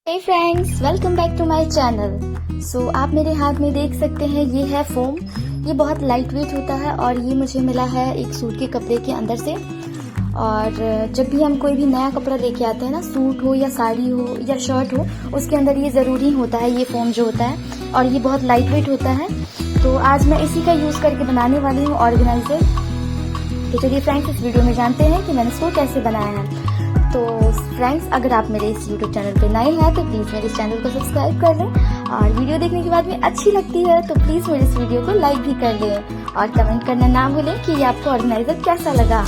Hey friends, welcome back to my channel. So आप मेरे हाथ में देख सकते हैं, ये है फोम। ये बहुत लाइट वेट होता है और ये मुझे मिला है एक सूट के कपड़े के अंदर से। और जब भी हम कोई भी नया कपड़ा लेके आते हैं ना, सूट हो या साड़ी हो या शर्ट हो, उसके अंदर ये ज़रूरी होता है, ये फोम जो होता है। और ये बहुत लाइट वेट होता है। तो आज मैं इसी का यूज़ करके बनाने वाली हूँ ऑर्गेनाइजर। तो चलिए फ्रेंड्स, इस वीडियो में जानते हैं कि मैंने इसको कैसे बनाया है। तो फ्रेंड्स, अगर आप मेरे इस यूट्यूब चैनल पे नए हैं तो प्लीज़ मेरे इस चैनल को सब्सक्राइब कर लें, और वीडियो देखने के बाद में अच्छी लगती है तो प्लीज़ मेरे इस वीडियो को लाइक भी कर लें और कमेंट करना ना भूलें कि ये आपको ऑर्गेनाइजर कैसा लगा।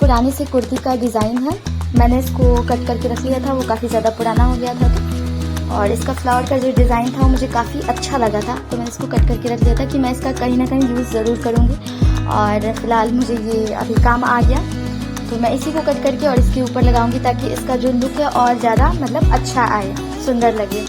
पुराने से कुर्ती का डिज़ाइन है। मैंने इसको कट करके रख लिया था, वो काफ़ी ज़्यादा पुराना हो गया था तो। और इसका फ्लावर का जो डिज़ाइन था वो मुझे काफ़ी अच्छा लगा था, तो मैंने इसको कट करके रख लिया था कि मैं इसका कहीं ना कहीं यूज़ ज़रूर करूँगी। और फ़िलहाल मुझे ये अभी काम आ गया, तो मैं इसी को कट करके और इसके ऊपर लगाऊंगी ताकि इसका जो लुक है और ज़्यादा मतलब अच्छा आए, सुंदर लगे।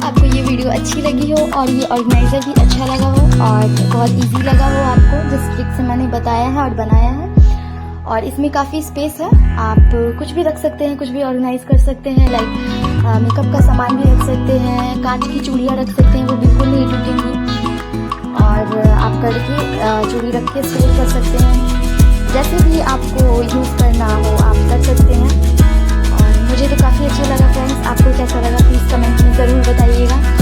आपको ये वीडियो अच्छी लगी हो और ये ऑर्गेनाइज़र भी अच्छा लगा हो और बहुत इजी लगा हो आपको, जिस ट्रिक से मैंने बताया है और बनाया है। और इसमें काफ़ी स्पेस है, आप कुछ भी रख सकते हैं, कुछ भी ऑर्गेनाइज कर सकते हैं। लाइक मेकअप का सामान भी रख सकते हैं, कांच की चूड़ियाँ रख सकते हैं, वो बिल्कुल नहीं टूटेंगी। और आप करके चूड़ी रख के स्टोर कर सकते हैं, जैसे भी आपको यूज़ करना हो आप कर सकते हैं। और मुझे तो काफ़ी अच्छा लगा फ्रेंड्स, आपको कैसा लगा प्लीज़ कमेंट में ज़रूर बताइएगा।